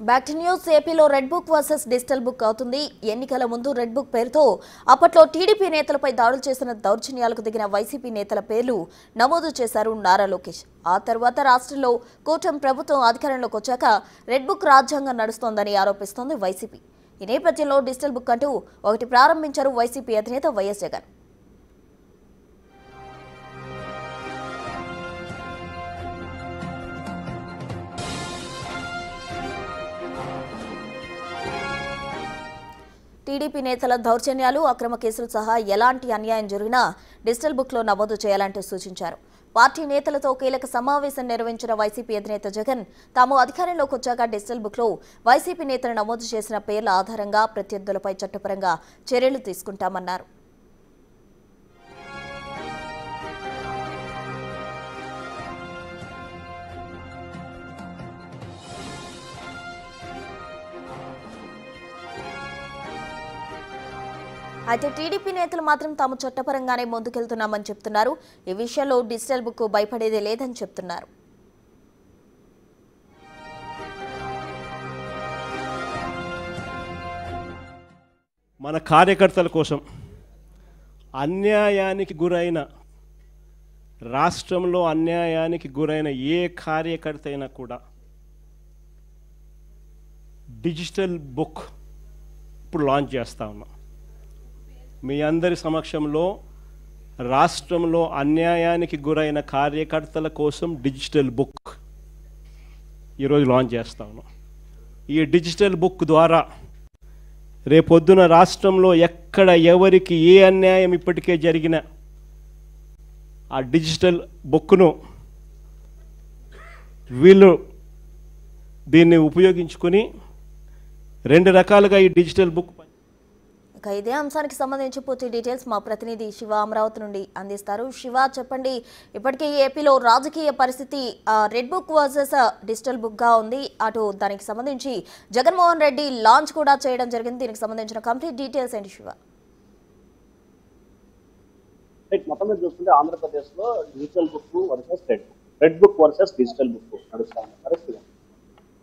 Back to news. ఏపీలో red book versus digital book అవుతుంది. ఎన్నికల ముందు రెడ్ బుక్ పేరుతో అప్పట్లో టీడీపీ నేతలపై దాడులు చేసిన దౌర్జన్యాలకు దిగిన వైసీపీ నేతల పేర్లు నమోదు చేశారు నారా లోకేష్. ఆ తర్వాత రాష్ట్రంలో కూటమి ప్రభుత్వం అధికారంలోకి వచ్చాక రెడ్ బుక్ రాజ్యాంగం నడుస్తోందని ఆరోపిస్తోంది వైసీపీ. ఈ నేపథ్యంలో డిజిటల్ బుక్ అంటూ ఒకటి ప్రారంభించారు వైసీపీ అధినేత వైఎస్ జగన్. టీడీపీ నేతల దౌర్జన్యాలు, అక్రమ కేసులు సహా ఎలాంటి అన్యాయం జరిగినా డిజిటల్ బుక్లో నమోదు చేయాలంటూ సూచించారు. పార్టీ నేతలతో కీలక సమావేశం నిర్వహించిన వైసీపీ అధినేత జగన్ తాము అధికారంలోకి వచ్చాక డిజిటల్ బుక్లో వైసీపీ నేతలు నమోదు చేసిన పేర్ల ఆధారంగా ప్రత్యర్థులపై చట్టపరంగా చర్యలు తీసుకుంటామన్నారు. అయితే టీడీపీ నేతలు మాత్రం తాము చట్టపరంగానే ముందుకెళ్తున్నామని చెప్తున్నారు. ఈ విషయంలో డిజిటల్ బుక్ భయపడేదే లేదని చెప్తున్నారు. మన కార్యకర్తల కోసం అన్యాయానికి గురైన, రాష్ట్రంలో అన్యాయానికి గురైన ఏ కార్యకర్త అయినా కూడా డిజిటల్ బుక్ ఇప్పుడు లాంచ్ చేస్తా ఉన్నాం. మీ అందరి సమక్షంలో రాష్ట్రంలో అన్యాయానికి గురైన కార్యకర్తల కోసం డిజిటల్ బుక్ ఈరోజు లాంచ్ చేస్తా ఉన్నాం. ఈ డిజిటల్ బుక్ ద్వారా రేపొద్దున రాష్ట్రంలో ఎక్కడ ఎవరికి ఏ అన్యాయం ఇప్పటికే జరిగినా ఆ డిజిటల్ బుక్ను వీళ్ళు దీన్ని ఉపయోగించుకొని రెండు రకాలుగా ఈ డిజిటల్ బుక్. ఇదే అంశానికి సంబంధించి పూర్తి డీటెయిల్స్ మా ప్రతినిధి శివ అమరావతి నుండి అందిస్తారు. శివ, చెప్పండి, ఇప్పటికే ఏపీలో రాజకీయ పరిస్థితి red book versus digital book గా ఉంది. అటు దానికి సంబంధించి జగన్మోహన్ రెడ్డి లాంచ్ కూడా చేయడం జరిగింది. దీనికి సంబంధించిన కంప్లీట్ డీటెయిల్స్ ఏంటి శివ? మొత్తం మీద చూస్తుంటే ఆంధ్రప్రదేశ్ లో digital book versus red book versus digital book నడుస్తా ఉన్న పరిస్థితి.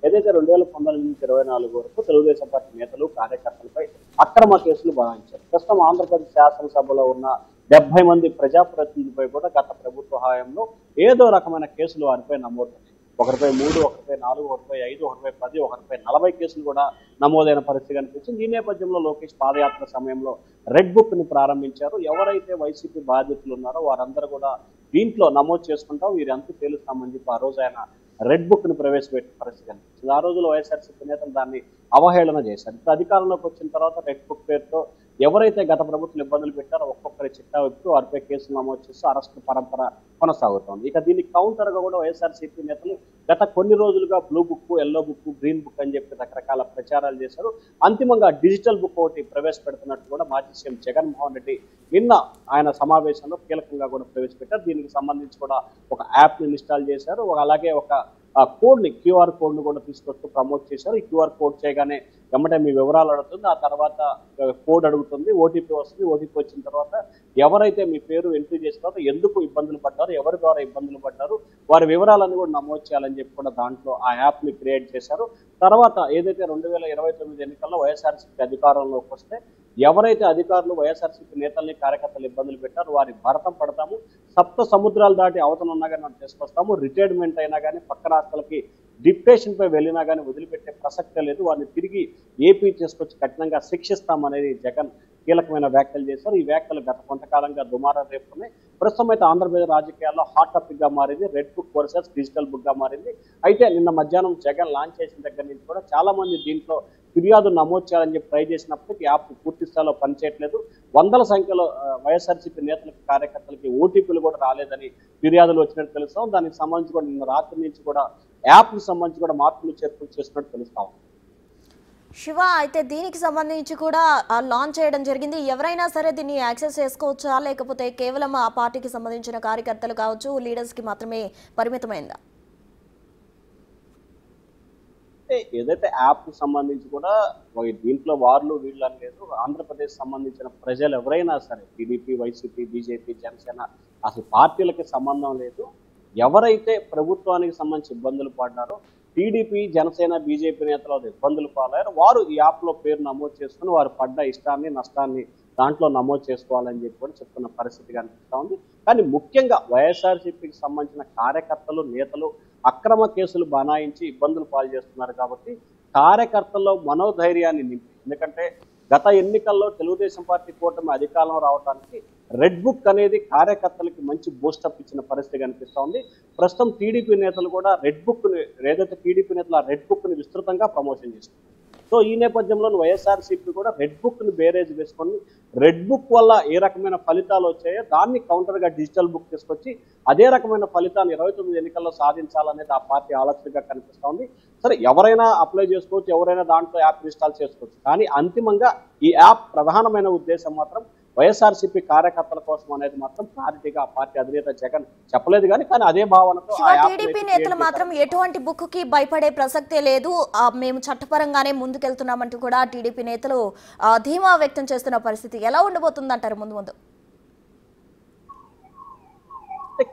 ఏదైతే 2019 నుంచి 2024 వరకు తెలుగుదేశం పార్టీ నేతలు, కార్యకర్తలపై అక్రమ కేసులు బనాయించారు. ప్రస్తుతం ఆంధ్రప్రదేశ్ శాసనసభలో ఉన్న 70 మంది ప్రజాప్రతినిధులపై కూడా గత ప్రభుత్వ హయాంలో ఏదో రకమైన కేసులు వారిపై నమోదయ్యాయి. ఒకరిపై 3, ఒకరిపై 4, ఒకరిపై 5, ఒకరిపై 10, ఒకరిపై 40 కేసులు కూడా నమోదైన పరిస్థితి కనిపించింది. ఈ నేపథ్యంలో లోకేష్ పాదయాత్ర సమయంలో రెడ్ బుక్ ని ప్రారంభించారు. ఎవరైతే వైసీపీ బాధితులు ఉన్నారో వారందరూ కూడా దీంట్లో నమోదు చేసుకుంటాం, వీరంతా తేలుస్తామని చెప్పి ఆ రోజు ఆయన రెడ్ బుక్ ని ప్రవేశపెట్టిన పరిస్థితి కనిపించింది. ఆ రోజులో వైఎస్ఆర్సీపీ నేతలు దాన్ని అవహేళన చేశారు. ఇప్పుడు అధికారంలోకి వచ్చిన తర్వాత రెడ్ బుక్ పేరుతో ఎవరైతే గత ప్రభుత్వం ఇబ్బందులు పెట్టారో ఒక్కొక్కరి చిట్టా విప్పి వారిపై కేసులు నమోదు చేస్తూ అరెస్టు పరంపర కొనసాగుతోంది. ఇక దీనికి కౌంటర్ గా కూడా వైఎస్ఆర్సీపీ నేతలు గత కొన్ని రోజులుగా blue book, yellow book, green book అని చెప్పి రకరకాల ప్రచారాలు చేశారు. అంతిమంగా డిజిటల్ బుక్ ఒకటి ప్రవేశపెడుతున్నట్టు కూడా మాజీ సీఎం జగన్మోహన్ రెడ్డి నిన్న ఆయన సమావేశంలో కీలకంగా కూడా ప్రవేశపెట్టారు. దీనికి సంబంధించి కూడా ఒక యాప్ ని ఇన్స్టాల్ చేశారు. అలాగే ఒక కోడ్ ని, క్యూఆర్ కోడ్ ను కూడా తీసుకొస్తూ ప్రమోట్ చేశారు. ఈ క్యూఆర్ కోడ్ చేయగానే వెంబడే మీ వివరాలు అడుగుతుంది, ఆ తర్వాత కోడ్ అడుగుతుంది, ఓటీపీ వస్తుంది. ఓటీపీ వచ్చిన తర్వాత ఎవరైతే మీ పేరు ఎంట్రీ చేసిన తర్వాత ఎందుకు ఇబ్బందులు పడ్డారు, ఎవరి ద్వారా ఇబ్బందులు పడ్డారు, వారి వివరాలన్నీ కూడా నమోదు చేయాలని చెప్పి కూడా దాంట్లో ఆ యాప్ ని క్రియేట్ చేశారు. తర్వాత ఏదైతే 2029 ఎన్నికల్లో వైఎస్ఆర్సీపీ అధికారంలోకి వస్తే ఎవరైతే అధికారులు వైఎస్ఆర్సీపీ నేతల్ని, కార్యకర్తలు ఇబ్బందులు పెట్టారో వారి భరతం పడతాము, సప్త సముద్రాలు దాటి అవతల ఉన్నా కానీ మనం తీసుకొస్తాము, రిటైర్మెంట్ అయినా కానీ పక్క రాష్ట్రాలకి డిప్రెషన్ పై వెళ్ళినా కానీ వదిలిపెట్టే ప్రసక్తే లేదు, వారిని తిరిగి ఏపీ తీసుకొచ్చి కఠినంగా శిక్షిస్తామనేది జగన్ కీలకమైన వ్యాఖ్యలు చేశారు. ఈ వ్యాఖ్యలు గత కొంతకాలంగా దుమారం రేపుతున్నాయి. ప్రస్తుతం అయితే ఆంధ్రప్రదేశ్ రాజకీయాల్లో హాట్ టాపిక్ గా మారింది red book versus digital book గా మారింది. అయితే నిన్న మధ్యాహ్నం జగన్ లాంచ్ చేసిన దగ్గర నుంచి కూడా చాలా మంది దీంట్లో ఫిర్యాదు నమోదు చేయాలని చెప్పి ట్రై చేసినప్పటికీ యాప్ పూర్తి స్థాయిలో పనిచేయట్లేదు. వందల సంఖ్యలో వైఎస్ఆర్సీపీ నేతలకి, కార్యకర్తలకి ఓటీపీలు కూడా రాలేదని ఫిర్యాదులు వచ్చినట్టు తెలుస్తాం. దానికి సంబంధించి కూడా నిన్న రాత్రి నుంచి కూడా యాప్ కి సంబంధించి కూడా మార్పులు చేర్పులు చేసినట్టు తెలుస్తాం. శివ, అయితే దీనికి సంబంధించి కూడా లాంచ్ చేయడం జరిగింది. ఎవరైనా సరే దీన్ని యాక్సెస్ చేసుకోవచ్చా, లేకపోతే కేవలం ఆ పార్టీకి సంబంధించిన కార్యకర్తలు కావచ్చు, లీడర్స్ కి మాత్రమే పరిమితమైందా? ఏదైతే యాప్ కు సంబంధించి కూడా దీంట్లో వార్లు వీళ్ళు అని లేదు. ఆంధ్రప్రదేశ్ సంబంధించిన ప్రజలు ఎవరైనా సరే టీడీపీ, వైసీపీ, బీజేపీ, జనసేన అసలు పార్టీలకి సంబంధం లేదు. ఎవరైతే ప్రభుత్వానికి సంబంధించి ఇబ్బందులు పడ్డారో టీడీపీ జనసేన బీజేపీ నేతలు ఇబ్బందులు పాలయ్యారు. వారు ఈ యాప్లో పేరు నమోదు చేసుకుని వారు పడ్డ ఇష్టాన్ని నష్టాన్ని దాంట్లో నమోదు చేసుకోవాలని చెప్పి కూడా చెప్తున్న పరిస్థితి కనిపిస్తా ఉంది. కానీ ముఖ్యంగా వైఎస్ఆర్సీపీకి సంబంధించిన కార్యకర్తలు నేతలు అక్రమ కేసులు బనాయించి ఇబ్బందులు పాలు చేస్తున్నారు కాబట్టి కార్యకర్తల్లో మనోధైర్యాన్ని నింపి, ఎందుకంటే గత ఎన్నికల్లో తెలుగుదేశం పార్టీ కూటమి అధికారం రావడానికి రెడ్ బుక్ అనేది కార్యకర్తలకి మంచి బూస్టప్ ఇచ్చిన పరిస్థితి కనిపిస్తా ఉంది. ప్రస్తుతం టీడీపీ నేతలు కూడా రెడ్ బుక్ ఏదైతే టీడీపీ నేతలు ఆ రెడ్ బుక్ ని విస్తృతంగా ప్రమోషన్ చేస్తున్నారు. సో ఈ నేపథ్యంలో వైఎస్ఆర్సీపీ కూడా రెడ్ బుక్ ని బేరేజ్ వేసుకొని రెడ్ బుక్ వల్ల ఏ రకమైన ఫలితాలు వచ్చాయో దాన్ని కౌంటర్ గా డిజిటల్ బుక్ తీసుకొచ్చి అదే రకమైన ఫలితాన్ని 29 ఎన్నికల్లో సాధించాలనేది ఆ పార్టీ ఆలోచనగా కనిపిస్తా ఉంది. సరే, ఎవరైనా అప్లై చేసుకోవచ్చు, ఎవరైనా దాంట్లో యాప్ ఇన్స్టాల్ చేసుకోవచ్చు. కానీ అంతిమంగా ఈ యాప్ ప్రధానమైన ఉద్దేశం మాత్రం వైఎస్ఆర్సీపీ కార్యకర్తల కోసం అనేది మాత్రం క్లారిటీగా ఆ పార్టీ అధినేత జగన్ చెప్పలేదు. కానీ అదే భావనతో టీడీపీ నేతలు మాత్రం ఎటువంటి బుక్ కి భయపడే ప్రసక్తే లేదు, మేము చట్టపరంగానే ముందుకెళ్తున్నామంటూ కూడా టీడీపీ నేతలు ధీమా వ్యక్తం చేస్తున్న పరిస్థితి ఎలా ఉండబోతుంది అంటారు ముందు ముందు?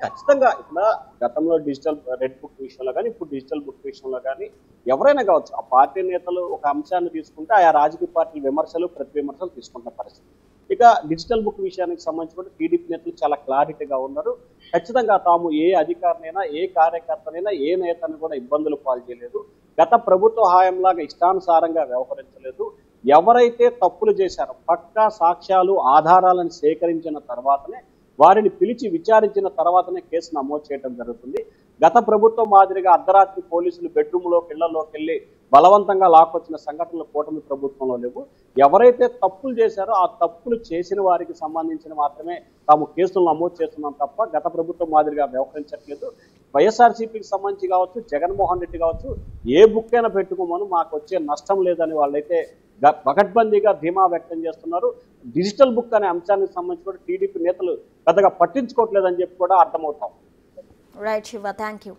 ఖచ్చితంగా ఇక్కడ గతంలో డిజిటల్ రెడ్ బుక్ విషయంలో కానీ ఇప్పుడు డిజిటల్ బుక్ విషయంలో కానీ ఎవరైనా కావచ్చు, ఆ పార్టీ నేతలు ఒక అంశాన్ని తీసుకుంటే ఆయా రాజకీయ పార్టీల విమర్శలు ప్రతి విమర్శలు తీసుకుంటున్న పరిస్థితి. ఇక డిజిటల్ బుక్ విషయానికి సంబంధించి కూడా టీడీపీ నేతలు చాలా క్లారిటీగా ఉన్నారు. ఖచ్చితంగా తాము ఏ అధికారినైనా ఏ కార్యకర్తనైనా ఏ నేతను కూడా ఇబ్బందులు పాలు చేయలేదు. గత ప్రభుత్వ హాయంలాగా ఇష్టానుసారంగా వ్యవహరించలేదు. ఎవరైతే తప్పులు చేశారో పక్కా సాక్ష్యాలు ఆధారాలను సేకరించిన తర్వాతనే వారిని పిలిచి విచారించిన తర్వాతనే కేసు నమోదు చేయడం జరుగుతుంది. గత ప్రభుత్వం మాదిరిగా అర్ధరాత్రి పోలీసులు బెడ్రూమ్లోకి ఇళ్లలోకి వెళ్ళి బలవంతంగా లాక్కొచ్చిన సంఘటనలు కూటమి ప్రభుత్వంలో లేవు. ఎవరైతే తప్పులు చేశారో ఆ తప్పులు చేసిన వారికి సంబంధించిన మాత్రమే తాము కేసులు నమోదు చేస్తున్నాం తప్ప గత ప్రభుత్వం మాదిరిగా వ్యవహరించట్లేదు. వైఎస్ఆర్సీపీకి సంబంధించి కావచ్చు, జగన్మోహన్ రెడ్డి కావచ్చు, ఏ బుక్ అయినా పెట్టుకోమని మాకు వచ్చే నష్టం లేదని వాళ్ళైతే పకడ్బందీగా ధీమా వ్యక్తం చేస్తున్నారు. డిజిటల్ బుక్ అనే అంశానికి సంబంధించి కూడా టీడీపీ నేతలు పెద్దగా పట్టించుకోవట్లేదని చెప్పి కూడా అర్థమవుతాం. Right Shiva, thank you.